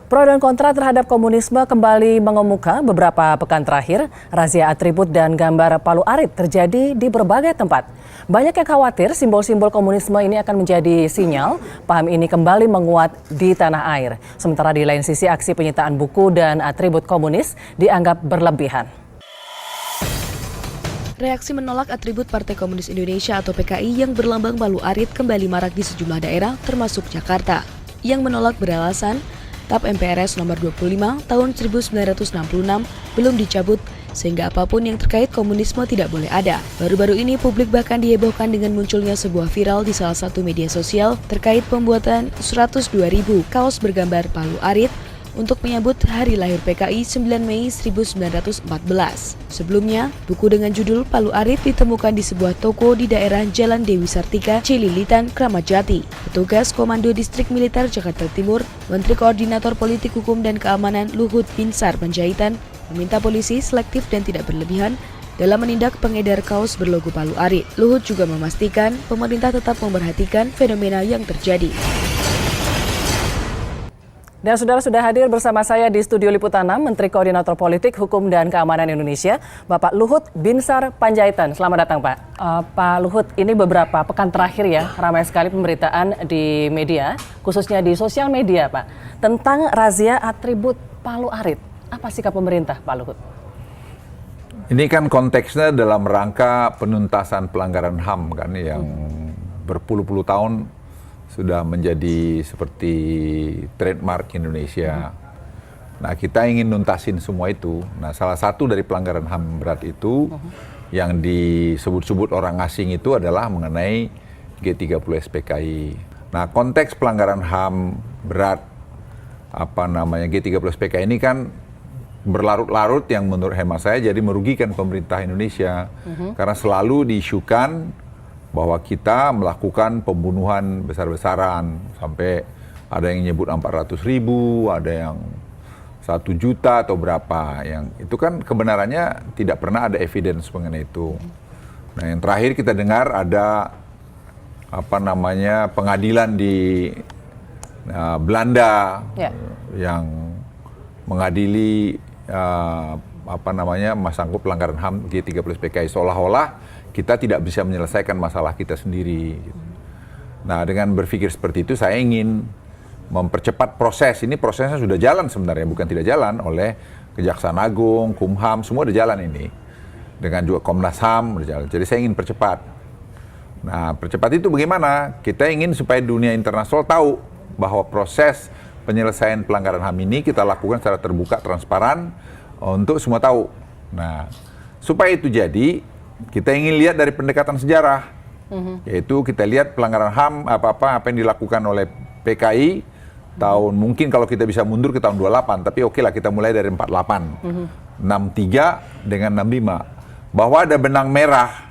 Pro dan kontra terhadap komunisme kembali mengemuka beberapa pekan terakhir. Razia atribut dan gambar Palu Arit terjadi di berbagai tempat. Banyak yang khawatir simbol-simbol komunisme ini akan menjadi sinyal paham ini kembali menguat di tanah air. Sementara di lain sisi aksi penyitaan buku dan atribut komunis dianggap berlebihan. Reaksi menolak atribut Partai Komunis Indonesia atau PKI yang berlambang Palu Arit kembali marak di sejumlah daerah termasuk Jakarta. Yang menolak beralasan TAP MPRS nomor 25 tahun 1966 belum dicabut sehingga apapun yang terkait komunisme tidak boleh ada. Baru-baru ini publik bahkan dihebohkan dengan munculnya sebuah viral di salah satu media sosial terkait pembuatan 102.000 kaos bergambar Palu Arit untuk menyambut hari lahir PKI 9 Mei 1914. Sebelumnya, buku dengan judul Palu Arit ditemukan di sebuah toko di daerah Jalan Dewi Sartika, Cililitan, Kramat Jati. Petugas Komando Distrik Militer Jakarta Timur, Menteri Koordinator Politik Hukum dan Keamanan Luhut Binsar Panjaitan, meminta polisi selektif dan tidak berlebihan dalam menindak pengedar kaos berlogo Palu Arit. Luhut juga memastikan pemerintah tetap memperhatikan fenomena yang terjadi. Dan saudara sudah hadir bersama saya di studio Liputan 6, Menteri Koordinator Politik, Hukum dan Keamanan Indonesia, Bapak Luhut Binsar Panjaitan. Selamat datang Pak. Pak Luhut, ini beberapa pekan terakhir ya, ramai sekali pemberitaan di media, khususnya di sosial media Pak, tentang razia atribut Palu Arit. Apa sikap pemerintah Pak Luhut? Ini kan konteksnya dalam rangka penuntasan pelanggaran HAM kan yang berpuluh-puluh tahun sudah menjadi seperti trademark Indonesia. Nah, kita ingin nuntasin semua itu. Nah, salah satu dari pelanggaran HAM berat itu yang disebut-sebut orang asing itu adalah mengenai G30 SPKI. Nah, konteks pelanggaran HAM berat G30 SPKI ini kan berlarut-larut yang menurut hemat saya jadi merugikan pemerintah Indonesia karena selalu diisukan bahwa kita melakukan pembunuhan besar-besaran sampai ada yang nyebut 400.000, ada yang 1 juta atau berapa, yang itu kan kebenarannya tidak pernah ada evidence mengenai itu. Nah, yang terakhir kita dengar ada pengadilan di Belanda yang mengadili masangkut pelanggaran HAM G30 SPKI seolah-olah kita tidak bisa menyelesaikan masalah kita sendiri. Nah, dengan berpikir seperti itu saya ingin mempercepat proses. Ini prosesnya sudah jalan sebenarnya, bukan tidak jalan oleh Kejaksaan Agung, Kumham, semua sudah jalan ini. Dengan juga Komnas HAM sudah jalan. Jadi saya ingin percepat. Nah, percepat itu bagaimana? Kita ingin supaya dunia internasional tahu bahwa proses penyelesaian pelanggaran HAM ini kita lakukan secara terbuka, transparan untuk semua tahu. Nah, supaya itu jadi, kita ingin lihat dari pendekatan sejarah, yaitu kita lihat pelanggaran HAM apa yang dilakukan oleh PKI tahun, mungkin kalau kita bisa mundur ke tahun 28, tapi oke lah kita mulai dari 48, 63 dengan 65, bahwa ada benang merah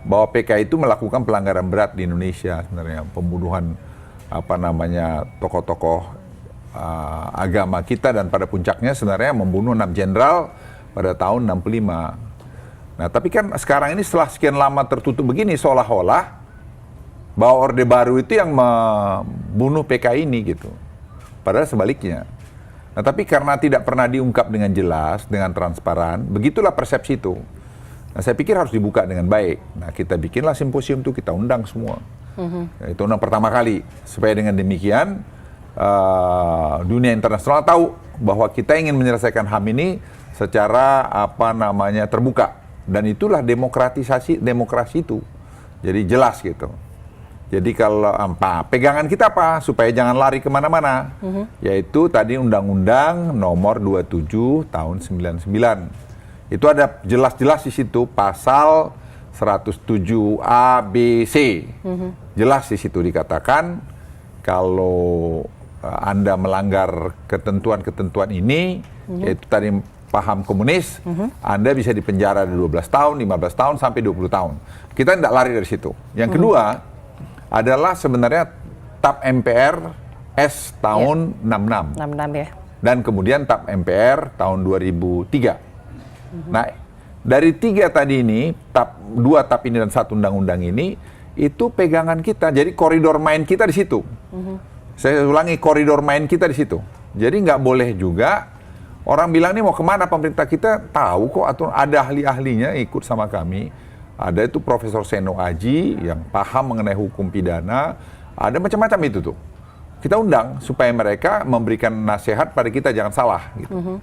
bahwa PKI itu melakukan pelanggaran berat di Indonesia sebenarnya, pembunuhan tokoh-tokoh agama kita dan pada puncaknya sebenarnya membunuh 6 jenderal pada tahun 65. Nah, tapi kan sekarang ini setelah sekian lama tertutup begini, seolah-olah bahwa Orde Baru itu yang membunuh PKI ini gitu. Padahal sebaliknya. Nah, tapi karena tidak pernah diungkap dengan jelas, dengan transparan, begitulah persepsi itu. Nah, saya pikir harus dibuka dengan baik. Nah, kita bikinlah simposium itu, kita undang semua. Itu undang pertama kali. Supaya dengan demikian, dunia internasional tahu bahwa kita ingin menyelesaikan HAM ini secara terbuka. Dan itulah demokrasi itu. Jadi jelas gitu. Jadi kalau pegangan kita apa? Supaya jangan lari kemana-mana. Yaitu tadi Undang-Undang nomor 27 tahun 99. Itu ada jelas-jelas di situ pasal 107A, B, C. Jelas di situ dikatakan kalau Anda melanggar ketentuan-ketentuan ini, yaitu tadi paham komunis, Anda bisa dipenjara dari 12 tahun, 15 tahun, sampai 20 tahun. Kita tidak lari dari situ. Yang kedua adalah sebenarnya TAP MPR S tahun 66. 66 ya. Dan kemudian TAP MPR tahun 2003. Nah, dari 3 tadi ini, 2 TAP ini dan 1 undang-undang ini, itu pegangan kita. Jadi koridor main kita di situ. Saya ulangi, koridor main kita di situ. Jadi nggak boleh juga orang bilang nih mau kemana pemerintah, kita tahu kok, atau ada ahli-ahlinya ikut sama kami. Ada itu Profesor Seno Aji yang paham mengenai hukum pidana, ada macam-macam itu tuh. Kita undang supaya mereka memberikan nasihat pada kita, jangan salah gitu.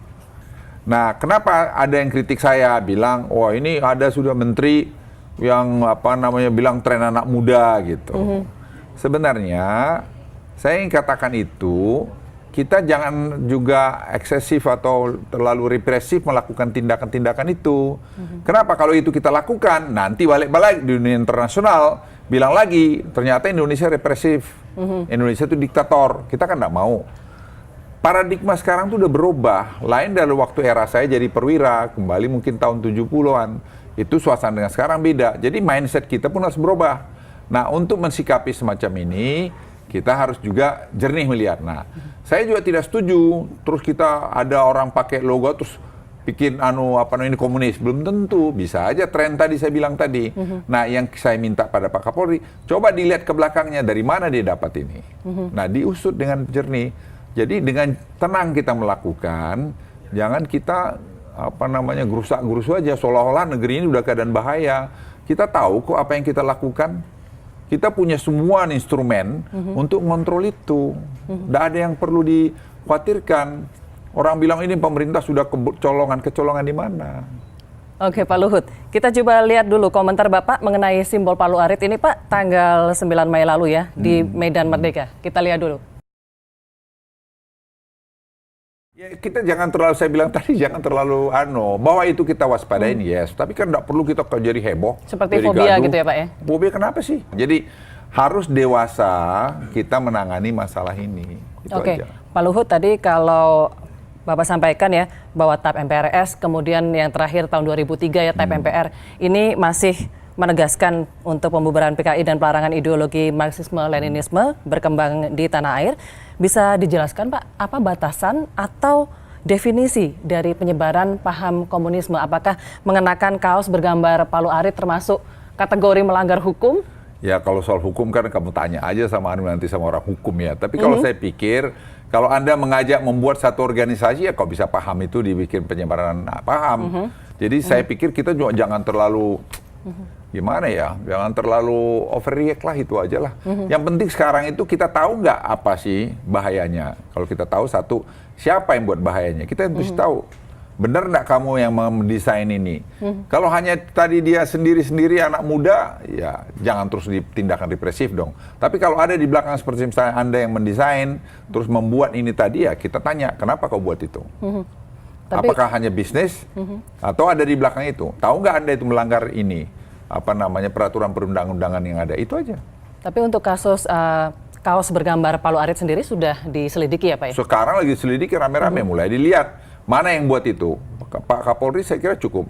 Nah, kenapa ada yang kritik saya bilang, wah ini ada sudah menteri yang bilang tren anak muda gitu. Sebenarnya saya ingin katakan itu, kita jangan juga eksesif atau terlalu represif melakukan tindakan-tindakan itu. Kenapa? Kalau itu kita lakukan, nanti balik-balik di dunia internasional bilang lagi, ternyata Indonesia represif, Indonesia itu diktator. Kita kan nggak mau. Paradigma sekarang tuh udah berubah. Lain dari waktu era saya jadi perwira, kembali mungkin tahun 70-an. Itu suasana dengan sekarang beda. Jadi mindset kita pun harus berubah. Nah, untuk mensikapi semacam ini, kita harus juga jernih melihat. Nah, saya juga tidak setuju terus kita ada orang pakai logo terus bikin ini komunis. Belum tentu, bisa aja tren tadi saya bilang tadi. Nah, yang saya minta pada Pak Kapolri, coba dilihat ke belakangnya dari mana dia dapat ini. Nah, diusut dengan jernih. Jadi dengan tenang kita melakukan, jangan kita gerusak-gerusu aja seolah-olah negeri ini udah keadaan bahaya. Kita tahu kok apa yang kita lakukan. Kita punya semua instrumen untuk mengontrol itu. Tidak ada yang perlu dikhawatirkan. Orang bilang ini pemerintah sudah kecolongan di mana? Oke Pak Luhut, kita coba lihat dulu komentar Bapak mengenai simbol Palu Arit ini Pak, tanggal 9 Mei lalu ya, di Medan Merdeka. Kita lihat dulu. Ya, kita jangan terlalu, saya bilang tadi, jangan terlalu bahwa itu kita waspadain, yes. Tapi kan tidak perlu kita jadi heboh. Seperti fobia gitu ya Pak ya? Fobia kenapa sih? Jadi harus dewasa kita menangani masalah ini. Itu Oke, aja. Pak Luhut tadi kalau Bapak sampaikan ya, bahwa TAP MPRS, kemudian yang terakhir tahun 2003 ya TAP MPR, ini masih menegaskan untuk pembubaran PKI dan pelarangan ideologi Marxisme-Leninisme berkembang di tanah air. Bisa dijelaskan Pak, apa batasan atau definisi dari penyebaran paham komunisme? Apakah mengenakan kaos bergambar Palu Arit termasuk kategori melanggar hukum? Ya kalau soal hukum kan kamu tanya aja sama nanti sama orang hukum ya. Tapi kalau saya pikir, kalau Anda mengajak membuat satu organisasi, ya kok bisa paham itu dibikin penyebaran paham. Jadi saya pikir kita juga jangan terlalu gimana ya, jangan terlalu overreact lah, itu aja lah. Yang penting sekarang itu kita tahu nggak apa sih bahayanya. Kalau kita tahu satu, siapa yang buat bahayanya, kita harus tahu. Benar nggak kamu yang mendesain ini? Kalau hanya tadi dia sendiri-sendiri anak muda, ya jangan terus ditindakan represif dong. Tapi kalau ada di belakang seperti misalnya Anda yang mendesain, terus membuat ini tadi, ya kita tanya, kenapa kau buat itu? Apakah hanya bisnis? Atau ada di belakang itu? Tahu nggak Anda itu melanggar ini? Peraturan perundang-undangan yang ada, itu aja. Tapi untuk kasus kaos bergambar Palu Arit sendiri sudah diselidiki ya Pak ya? Sekarang lagi selidiki rame-rame, mulai dilihat mana yang buat itu. Pak Kapolri saya kira cukup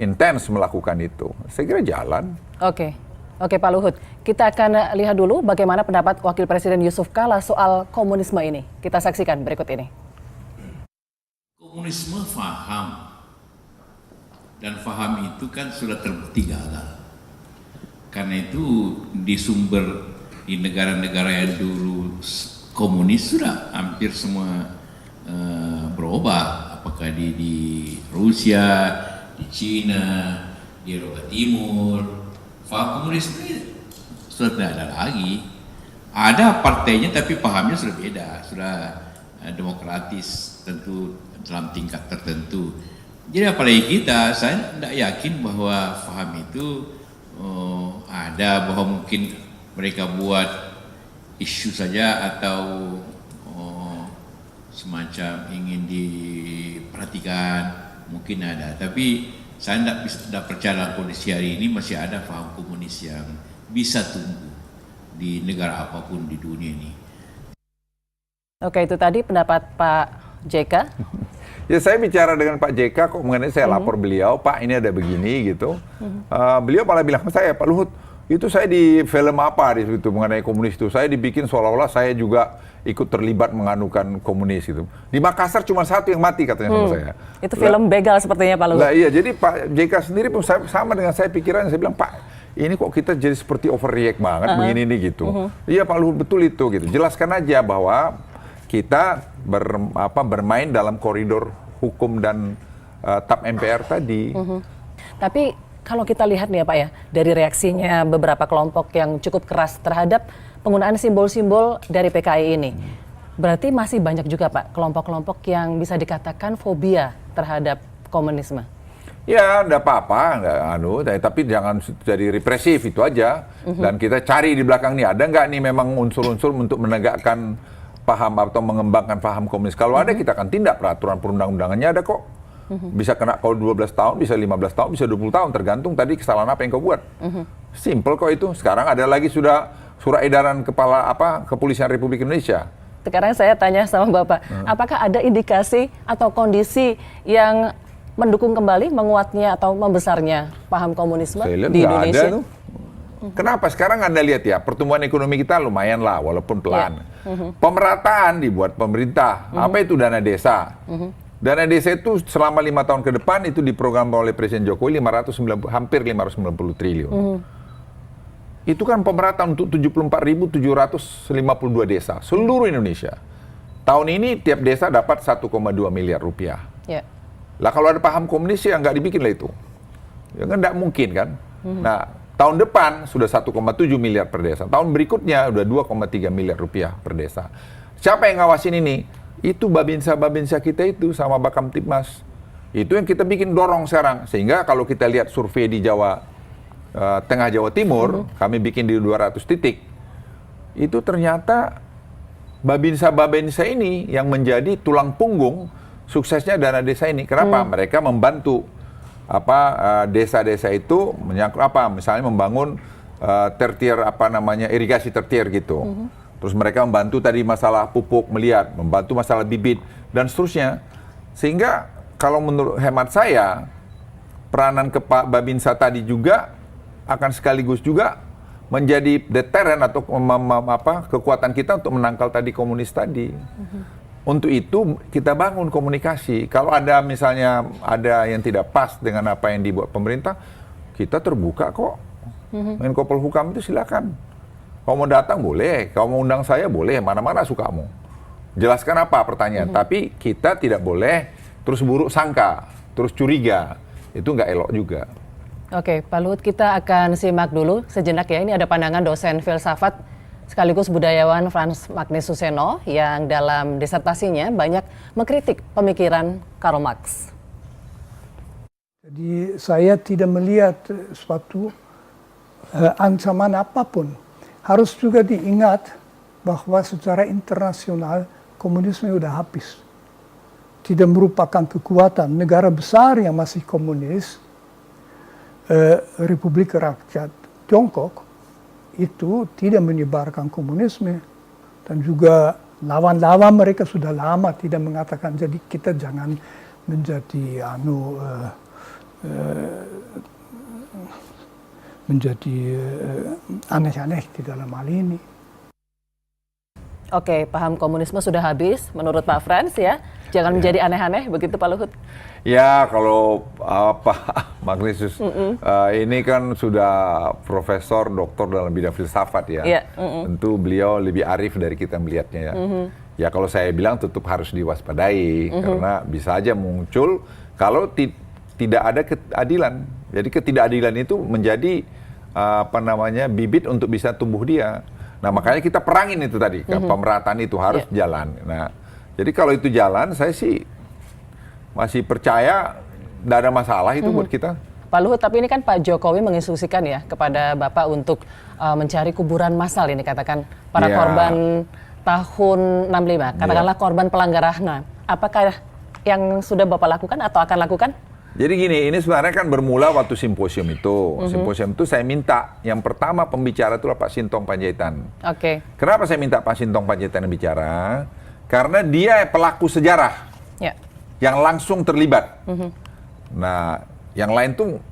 intens melakukan itu. Saya kira jalan. Oke, Pak Luhut. Kita akan lihat dulu bagaimana pendapat Wakil Presiden Yusuf Kala soal komunisme ini. Kita saksikan berikut ini. Komunisme faham. Dan faham itu kan sudah terbukti gagal. Karena itu di negara-negara yang dulu komunis sudah hampir semua berubah. Apakah di Rusia, di Cina, di Eropa Timur. Faham komunisme sudah tidak ada lagi. Ada partainya tapi pahamnya sudah beda. Sudah demokratis tentu dalam tingkat tertentu. Jadi apalagi kita, saya tidak yakin bahwa faham itu ada, bahwa mungkin mereka buat isu saja atau semacam ingin diperhatikan, mungkin ada. Tapi saya tidak percaya dalam kondisi hari ini masih ada faham komunis yang bisa tumbuh di negara apapun di dunia ini. Oke, itu tadi pendapat Pak JK. Ya saya bicara dengan Pak JK kok mengenai, saya lapor beliau, Pak ini ada begini gitu. Beliau malah bilang ke saya, Pak Luhut, itu saya di film apa di situ mengenai komunis itu, saya dibikin seolah-olah saya juga ikut terlibat menganukan komunis gitu. Di Makassar cuma satu yang mati katanya sama saya. Itu film begal sepertinya Pak Luhut. Iya, jadi Pak JK sendiri pun sama dengan saya pikirannya, saya bilang, Pak ini kok kita jadi seperti overreact banget begini nih gitu. Iya Pak Luhut, betul itu gitu. Jelaskan aja bahwa kita bermain dalam koridor hukum dan TAP MPR tadi. Tapi kalau kita lihat nih ya Pak ya, dari reaksinya beberapa kelompok yang cukup keras terhadap penggunaan simbol-simbol dari PKI ini, berarti masih banyak juga Pak kelompok-kelompok yang bisa dikatakan fobia terhadap komunisme. Ya, enggak apa-apa, tapi jangan jadi represif itu aja. Dan kita cari di belakang nih, ada nggak nih memang unsur-unsur untuk menegakkan paham atau mengembangkan paham komunis. Kalau ada kita akan tindak, peraturan perundang-undangannya ada kok. Bisa kena kalau 12 tahun, bisa 15 tahun, bisa 20 tahun, tergantung tadi kesalahan apa yang kau buat. Simple kok itu. Sekarang ada lagi sudah surat edaran Kepolisian Republik Indonesia. Sekarang saya tanya sama Bapak, apakah ada indikasi atau kondisi yang mendukung kembali menguatnya atau membesarnya paham komunisme di Indonesia? Ada tuh. Kenapa? Sekarang Anda lihat ya, pertumbuhan ekonomi kita lumayan lah, walaupun pelan. Pemerataan dibuat pemerintah. Apa itu dana desa? Dana desa itu selama 5 tahun ke depan itu diprogram oleh Presiden Jokowi hampir 590 triliun. Itu kan pemerataan untuk 74.752 desa seluruh Indonesia. Tahun ini tiap desa dapat 1,2 miliar rupiah. Ya. Lah kalau ada paham komunis ya nggak dibikin lah itu. Ya kan nggak mungkin kan. Nah, tahun depan sudah 1,7 miliar per desa. Tahun berikutnya udah 2,3 miliar rupiah per desa. Siapa yang ngawasin ini? Itu babinsa-babinsa kita itu sama Bakamtibmas. Itu yang kita bikin dorong sekarang. Sehingga kalau kita lihat survei di Jawa Tengah Jawa Timur, kami bikin di 200 titik. Itu ternyata babinsa-babinsa ini yang menjadi tulang punggung suksesnya dana desa ini. Kenapa? Mereka membantu desa-desa itu menyangkut misalnya membangun irigasi tertier gitu. Terus mereka membantu tadi masalah pupuk melihat, membantu masalah bibit dan seterusnya. Sehingga kalau menurut hemat saya peranan Babinsa tadi juga akan sekaligus juga menjadi deteren atau kekuatan kita untuk menangkal tadi komunis tadi. Untuk itu kita bangun komunikasi. Kalau ada misalnya ada yang tidak pas dengan apa yang dibuat pemerintah, kita terbuka kok. Menko Polhukam itu silakan. Kalau mau datang boleh, kalau mau undang saya boleh, mana-mana sukamu. Jelaskan apa pertanyaan, tapi kita tidak boleh terus buruk sangka, terus curiga. Itu nggak elok juga. Oke, Pak Luhut, kita akan simak dulu sejenak ya. Ini ada pandangan dosen filsafat sekaligus budayawan Frans Magnus Suseno yang dalam disertasinya banyak mengkritik pemikiran Karl Marx. Jadi saya tidak melihat suatu ancaman apapun. Harus juga diingat bahwa secara internasional komunisme sudah habis. Tidak merupakan kekuatan negara besar yang masih komunis, Republik Rakyat Tiongkok, itu tidak menyebarkan komunisme. Dan juga lawan-lawan mereka sudah lama tidak mengatakan, jadi kita jangan menjadi aneh-aneh di dalam hal ini. Oke, paham komunisme sudah habis menurut Pak Frans ya. Jangan menjadi aneh-aneh, begitu Pak Luhut? Ya, kalau Pak Magnus ini kan sudah profesor, doktor dalam bidang filsafat ya. Tentu beliau lebih arif dari kita melihatnya ya. Ya kalau saya bilang tetap harus diwaspadai karena bisa aja muncul kalau tidak ada keadilan. Jadi ketidakadilan itu menjadi bibit untuk bisa tumbuh dia. Nah makanya kita perangin itu tadi, pemerataan itu harus jalan. Nah jadi kalau itu jalan, saya sih masih percaya tidak ada masalah itu buat kita. Pak Luhut, tapi ini kan Pak Jokowi menginstruksikan ya kepada Bapak untuk mencari kuburan massal ini katakan para korban tahun 65, katakanlah korban pelanggaran HAM. Apakah yang sudah Bapak lakukan atau akan lakukan? Jadi gini, ini sebenarnya kan bermula waktu simposium itu. Simposium itu saya minta, yang pertama pembicara itulah Pak Sintong Panjaitan. Oke. Kenapa saya minta Pak Sintong Panjaitan yang bicara? Karena dia pelaku sejarah yang langsung terlibat. Nah, yang lain tuh,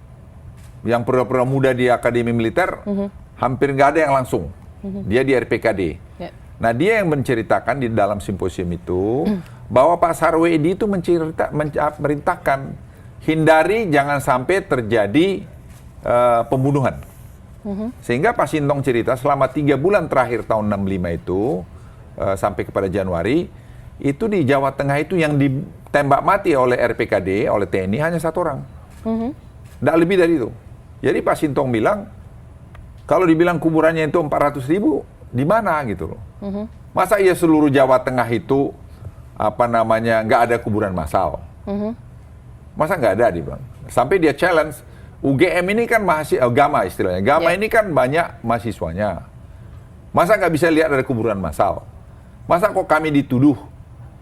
yang pura-pura muda di Akademi Militer, hampir nggak ada yang langsung. Dia di RPKD. Nah, dia yang menceritakan di dalam simposium itu, bahwa Pak Sarwedi itu merintahkan, hindari jangan sampai terjadi pembunuhan. Sehingga Pak Sintong cerita selama 3 bulan terakhir tahun 65 itu, sampai kepada Januari, itu di Jawa Tengah itu yang ditembak mati oleh RPKD, oleh TNI hanya 1 orang. Nggak lebih dari itu. Jadi Pak Sintong bilang, kalau dibilang kuburannya itu 400.000, di mana gitu loh. Masa iya seluruh Jawa Tengah itu nggak ada kuburan massal? Masa nggak ada, dibilang. Sampai dia challenge, UGM ini kan Gama istilahnya. Gama ini kan banyak mahasiswanya. Masa nggak bisa lihat ada kuburan massal? Masa kok kami dituduh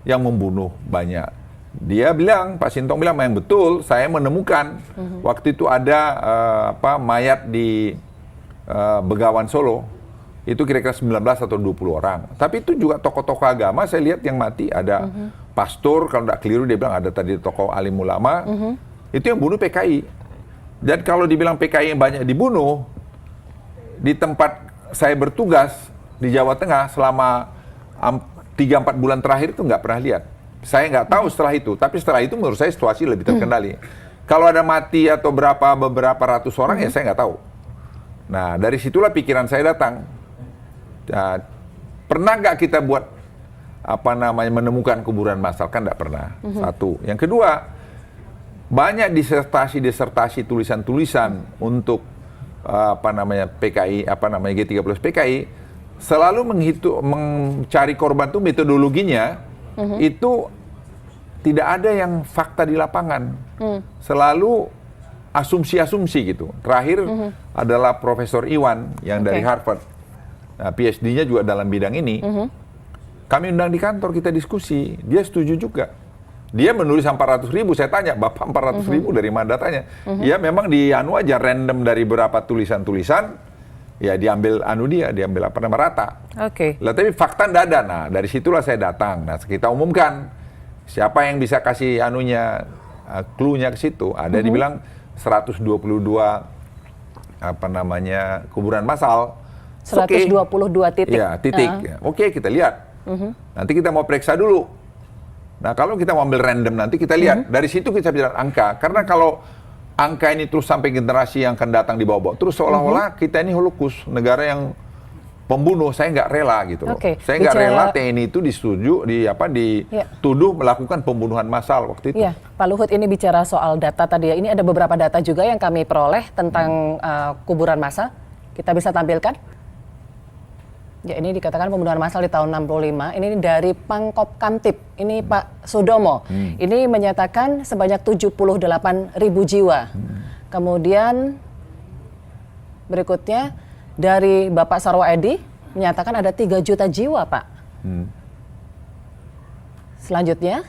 yang membunuh banyak? Dia bilang, Pak Sintong bilang, yang betul, saya menemukan waktu itu ada mayat di Begawan Solo, itu kira-kira 19 atau 20 orang. Tapi itu juga tokoh-tokoh agama, saya lihat yang mati, ada pastor, kalau tidak keliru dia bilang ada tadi tokoh alim ulama, itu yang bunuh PKI. Dan kalau dibilang PKI yang banyak dibunuh, di tempat saya bertugas di Jawa Tengah selama 3-4 bulan terakhir itu nggak pernah lihat. Saya nggak tahu setelah itu, tapi setelah itu menurut saya situasi lebih terkendali. Kalau ada mati atau beberapa ratus orang ya saya nggak tahu. Nah dari situlah pikiran saya datang. Pernah nggak kita buat menemukan kuburan massal? Kan nggak pernah. Satu. Yang kedua, banyak disertasi tulisan-tulisan untuk PKI, G30 PKI selalu mencari korban itu metodologinya itu tidak ada yang fakta di lapangan. Selalu asumsi-asumsi gitu. Terakhir adalah Profesor Iwan yang dari Harvard. Nah, PhD-nya juga dalam bidang ini. Kami undang di kantor, kita diskusi. Dia setuju juga. Dia menulis 400.000, saya tanya, Bapak 400.000 dari mana datanya? Ya memang aja random dari beberapa tulisan-tulisan, ya diambil diambil rata. Lah tapi fakta nggak ada. Nah dari situlah saya datang. Nah kita umumkan siapa yang bisa kasih clue-nya ke situ. Ada dibilang 122 kuburan massal. 122 titik. Ya, titik. Oke, kita lihat. Nanti kita mau periksa dulu. Nah, kalau kita mau ambil random nanti kita lihat. Dari situ kita bicara angka. Karena kalau angka ini terus sampai generasi yang akan datang dibawa-bawa, terus seolah-olah kita ini Holocaust, negara yang pembunuh. Saya nggak rela gitu loh. Saya nggak rela TNI itu dituduh melakukan pembunuhan massal waktu itu. Iya, Pak Luhut, ini bicara soal data tadi ya. Ini ada beberapa data juga yang kami peroleh tentang kuburan massal. Kita bisa tampilkan? Ya, ini dikatakan pembunuhan massal di tahun 65. Ini dari Pangkop Kamtib. Ini Pak Sudomo. Ini menyatakan sebanyak 78.000 jiwa. Kemudian berikutnya dari Bapak Sarwo Edi menyatakan ada 3 juta jiwa, Pak. Selanjutnya,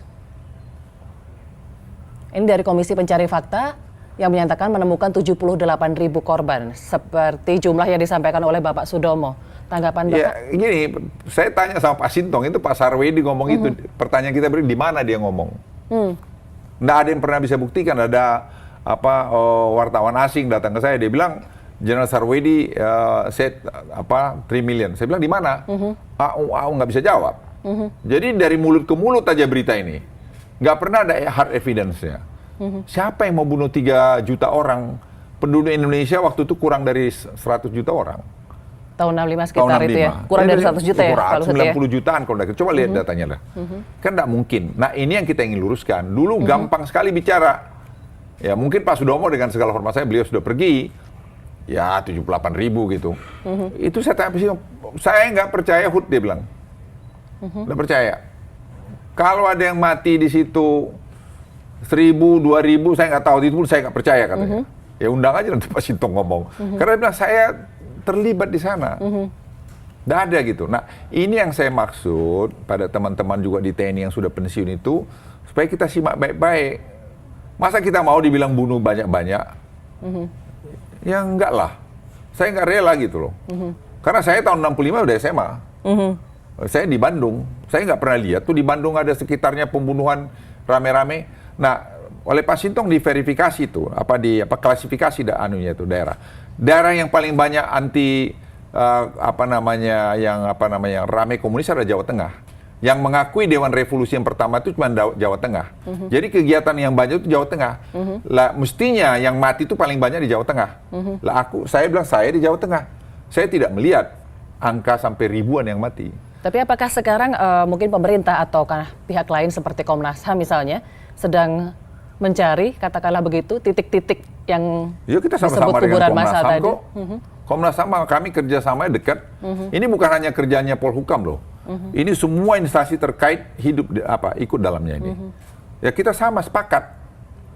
ini dari Komisi Pencari Fakta yang menyatakan menemukan 78.000 korban. Seperti jumlah yang disampaikan oleh Bapak Sudomo. Tanggapan Bapak? Ya, gini, saya tanya sama Pak Sintong, itu Pak Sarwedi ngomong itu. Pertanyaan kita di mana dia ngomong? Nggak ada yang pernah bisa buktikan. Ada wartawan asing datang ke saya, dia bilang, General Sarwedi said 3 million. Saya bilang di mana? Nggak bisa jawab. Jadi dari mulut ke mulut aja berita ini. Nggak pernah ada hard evidence-nya. Siapa yang mau bunuh 3 juta orang? Penduduk Indonesia waktu itu kurang dari 100 juta orang. Tahun 65 sekitar itu ya? Kurang dari 100 juta ya? Kurang, 90 jutaan kalau coba lihat datanya lah. Kan nggak mungkin. Nah ini yang kita ingin luruskan. Dulu gampang sekali bicara. Ya mungkin Pak Sudomo dengan segala hormat saya, beliau sudah pergi. Ya 78.000 gitu. Itu saya tanya, saya nggak percaya Hut, dia bilang. Nggak percaya. Kalau ada yang mati di situ 1.000, 2.000, saya nggak tahu, itu pun saya nggak percaya katanya. Ya undang aja nanti Pak Sintong ngomong. Karena dia bilang saya terlibat di sana. Nggak ada gitu. Nah ini yang saya maksud pada teman-teman juga di TNI yang sudah pensiun itu, supaya kita simak baik-baik. Masa kita mau dibilang bunuh banyak-banyak? Ya enggak lah. Saya nggak rela gitu loh. Karena saya tahun 65 udah SMA. Saya di Bandung. Saya nggak pernah lihat tuh di Bandung ada sekitarnya pembunuhan rame-rame. Nah, oleh Pak Sintong diverifikasi tuh, klasifikasi daerah. Daerah yang paling banyak yang rame komunis adalah Jawa Tengah. Yang mengakui Dewan Revolusi yang pertama itu cuma Jawa Tengah. Jadi kegiatan yang banyak itu Jawa Tengah. Lah mestinya yang mati itu paling banyak di Jawa Tengah. Lah saya bilang saya di Jawa Tengah. Saya tidak melihat angka sampai ribuan yang mati. Tapi apakah sekarang mungkin pemerintah atau pihak lain seperti Komnas HAM misalnya sedang mencari, katakanlah begitu, titik-titik yang Ya kita disebut sama-sama dengan kuburan Komnas massal HAM tadi? kok. Komnas HAM kami kerjasamanya dekat. Ini bukan hanya kerjanya Polhukam loh. Ini semua instansi terkait ikut dalamnya ini. Ya kita sama sepakat.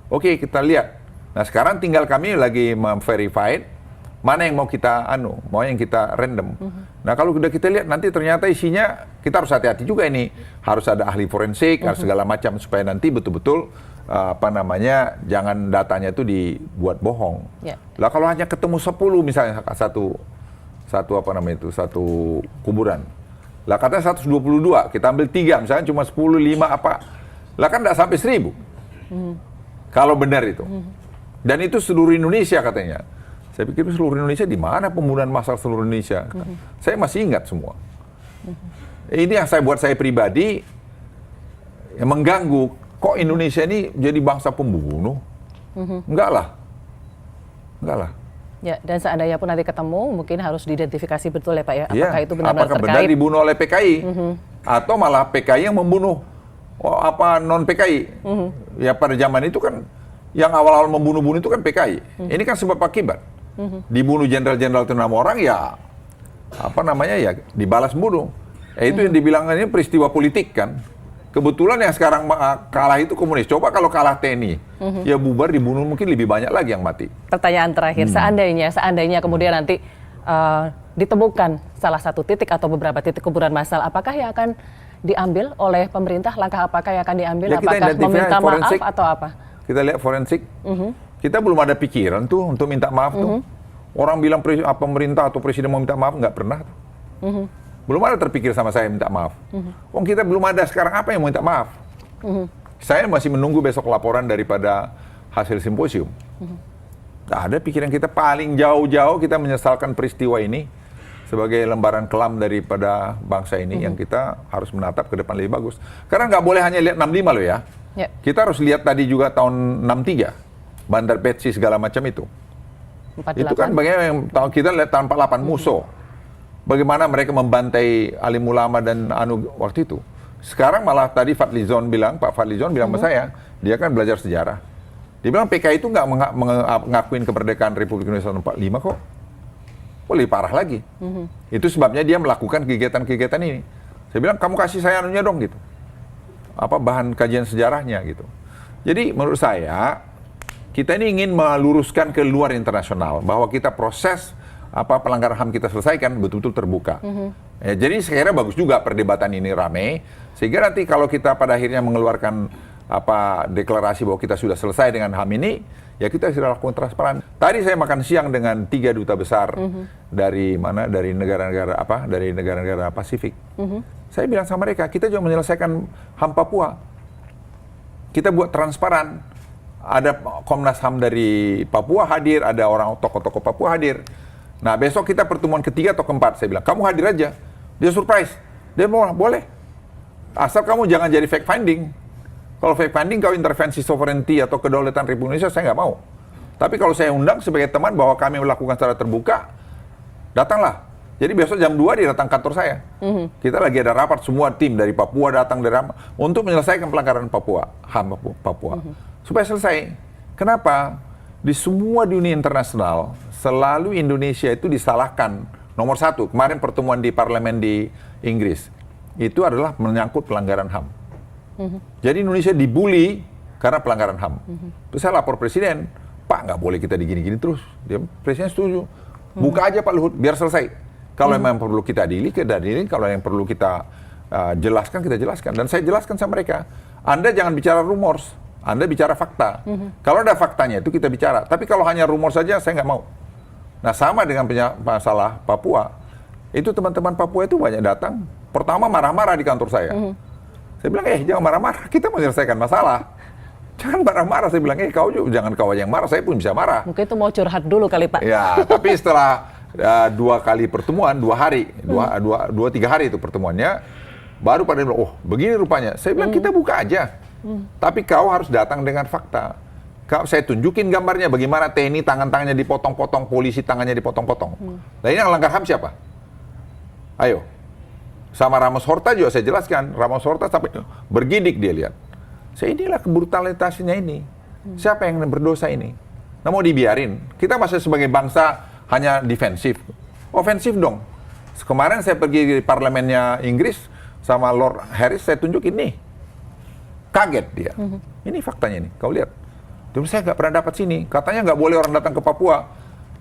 Oke, kita lihat. Nah sekarang tinggal kami lagi memverified mana yang mau kita mau yang kita random. Nah kalau udah kita lihat nanti ternyata isinya kita harus hati-hati juga ini. Harus ada ahli forensik, harus segala macam supaya nanti betul-betul jangan datanya itu dibuat bohong. Ya. Lah kalau hanya ketemu 10 misalnya satu kuburan. Lah katanya 122, kita ambil 3 misalnya cuma 10, 5 apa. Lah kan enggak sampai 1000. Kalau benar itu. Dan itu seluruh Indonesia katanya. Saya pikir seluruh Indonesia di mana pembunuhan massal seluruh Indonesia? Saya masih ingat semua. Ini yang buat saya pribadi yang mengganggu. Kok Indonesia ini jadi bangsa pembunuh? Enggak lah. Ya, dan seandainya pun nanti ketemu, mungkin harus diidentifikasi betul ya Pak ya. Apakah itu benar-benar apakah terkait? benar dibunuh oleh PKI? Atau malah PKI yang membunuh non PKI? Ya pada zaman itu kan yang awal-awal membunuh-bunuh itu kan PKI. Ini kan sebab akibat. Dibunuh jenderal-jenderal itu 6 orang ya dibalas bunuh. Itu yang dibilang ini peristiwa politik kan. Kebetulan yang sekarang kalah itu komunis. Coba kalau kalah TNI, ya bubar dibunuh mungkin lebih banyak lagi yang mati. Pertanyaan terakhir, seandainya kemudian nanti ditemukan salah satu titik atau beberapa titik kuburan massal, apakah yang akan diambil oleh pemerintah? Langkah apakah yang akan diambil? Ya, apakah meminta forensik, maaf atau apa? Kita lihat forensik. Kita belum ada pikiran tuh untuk minta maaf tuh. Orang bilang pemerintah atau presiden mau minta maaf, nggak pernah. Belum ada terpikir sama saya minta maaf. Kita belum ada sekarang apa yang mau minta maaf. Saya masih menunggu besok laporan daripada hasil simposium. Nggak ada pikiran kita paling jauh-jauh kita menyesalkan peristiwa ini sebagai lembaran kelam daripada bangsa ini yang kita harus menatap ke depan lebih bagus. Karena nggak boleh hanya lihat 65 loh ya. Kita harus lihat tadi juga tahun 63. Bandar Betsi segala macam itu. 48. Itu kan bagaimana yang kita lihat tahun 48 Muso. Bagaimana mereka membantai alim ulama dan waktu itu. Sekarang malah tadi Pak Fadlizon bilang sama saya, dia kan belajar sejarah. Dia bilang PKI itu nggak mengakuin kemerdekaan Republik Indonesia tahun 45 kok. Lebih parah lagi. Itu sebabnya dia melakukan kegiatan-kegiatan ini. Saya bilang kamu kasih saya anunya dong gitu. Bahan kajian sejarahnya gitu. Jadi menurut saya kita ini ingin meluruskan ke luar internasional bahwa kita proses pelanggaran HAM kita selesaikan betul-betul terbuka. Jadi sekiranya bagus juga perdebatan ini rame sehingga nanti kalau kita pada akhirnya mengeluarkan deklarasi bahwa kita sudah selesai dengan HAM ini, ya kita sudah lakukan transparan. Tadi saya makan siang dengan 3 duta besar dari negara-negara Pasifik. Saya bilang sama mereka, kita juga menyelesaikan HAM Papua. Kita buat transparan. Ada Komnas HAM dari Papua hadir, ada orang tokoh-tokoh Papua hadir. Nah besok kita pertemuan ketiga atau keempat, saya bilang, kamu hadir aja. Dia surprise. Dia mau, boleh. Asal kamu jangan jadi fact finding. Kalau fact finding, kau intervensi sovereignty atau kedaulatan Republik Indonesia, saya nggak mau. Tapi kalau saya undang sebagai teman bahwa kami melakukan secara terbuka, datanglah. Jadi besok jam 2 dia datang kantor saya. Kita lagi ada rapat, semua tim dari Papua datang untuk menyelesaikan pelanggaran HAM Papua. Supaya selesai. Kenapa? Di semua dunia internasional, selalu Indonesia itu disalahkan. Nomor 1, kemarin pertemuan di parlemen di Inggris, itu adalah menyangkut pelanggaran HAM. Jadi Indonesia dibully karena pelanggaran HAM. Terus saya lapor presiden, Pak nggak boleh kita digini-gini terus. Presiden setuju. Buka aja Pak Luhut, biar selesai. Kalau memang perlu kita adili, kita adili. Kalau yang perlu kita jelaskan, kita jelaskan. Dan saya jelaskan sama mereka, Anda jangan bicara rumors, Anda bicara fakta. Kalau ada faktanya itu kita bicara. Tapi kalau hanya rumor saja, saya nggak mau. Nah sama dengan masalah Papua. Itu teman-teman Papua itu banyak datang. Pertama marah-marah di kantor saya. Saya bilang, jangan marah-marah, kita menyelesaikan masalah. Jangan marah-marah, saya bilang, kau juga jangan kau aja yang marah, saya pun bisa marah. Mungkin itu mau curhat dulu kali Pak. Ya, tapi setelah 2 kali pertemuan, 2 hari, 2-3 hari itu pertemuannya, baru pada bilang, begini rupanya. Saya bilang, kita buka aja. Tapi kau harus datang dengan fakta. Saya tunjukin gambarnya bagaimana TNI tangan-tangannya dipotong-potong, polisi tangannya dipotong-potong. Nah ini yang langgar HAM siapa? Ayo. Sama Ramos Horta juga saya jelaskan. Ramos Horta sampai bergidik dia lihat. Inilah kebrutalitasnya ini. Siapa yang berdosa ini? Nah, mau dibiarin? Kita masih sebagai bangsa hanya defensif. Ofensif dong. Kemarin saya pergi di parlemennya Inggris sama Lord Harris, saya tunjuk ini. Kaget dia. Ini faktanya ini. Kau lihat. Terus saya nggak pernah dapat sini. Katanya nggak boleh orang datang ke Papua.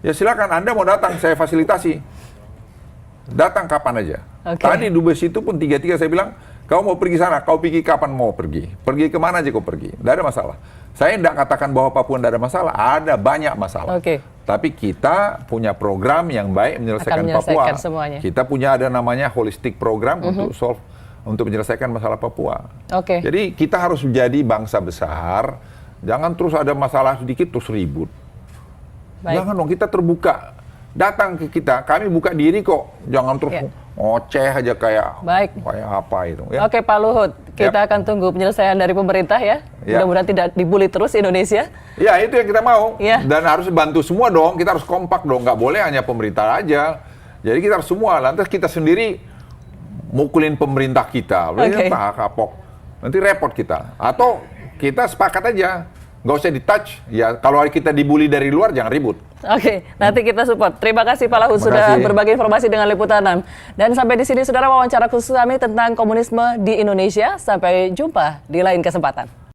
Ya silakan, Anda mau datang, saya fasilitasi. Datang kapan aja. Tadi dubes itu pun 3-3 saya bilang, kau mau pergi sana, kau pergi kapan mau pergi. Pergi kemana aja kau pergi. Tidak ada masalah. Saya tidak katakan bahwa Papua tidak ada masalah. Ada banyak masalah. Tapi kita punya program yang baik menyelesaikan Papua. Semuanya. Kita punya ada namanya holistic program untuk menyelesaikan masalah Papua. Jadi kita harus menjadi bangsa besar. Jangan terus ada masalah sedikit terus ribut. Jangan dong, kita terbuka. Datang ke kita, kami buka diri kok. Jangan terus ngoceh aja kayak apa itu. Ya. Oke Pak Luhut, kita akan tunggu penyelesaian dari pemerintah ya. Mudah-mudahan tidak dibully terus Indonesia. Ya itu yang kita mau. Dan harus bantu semua dong, kita harus kompak dong. Nggak boleh hanya pemerintah aja. Jadi kita harus semua, lantas kita sendiri mukulin pemerintah kita. Kapok. Nanti repot kita. Atau kita sepakat aja. Nggak usah di-touch. Ya, kalau kita dibully dari luar, jangan ribut. Nanti kita support. Terima kasih Pak Luhut sudah berbagi informasi dengan Liputan 6. Dan sampai di sini, saudara, wawancara khusus kami tentang komunisme di Indonesia. Sampai jumpa di lain kesempatan.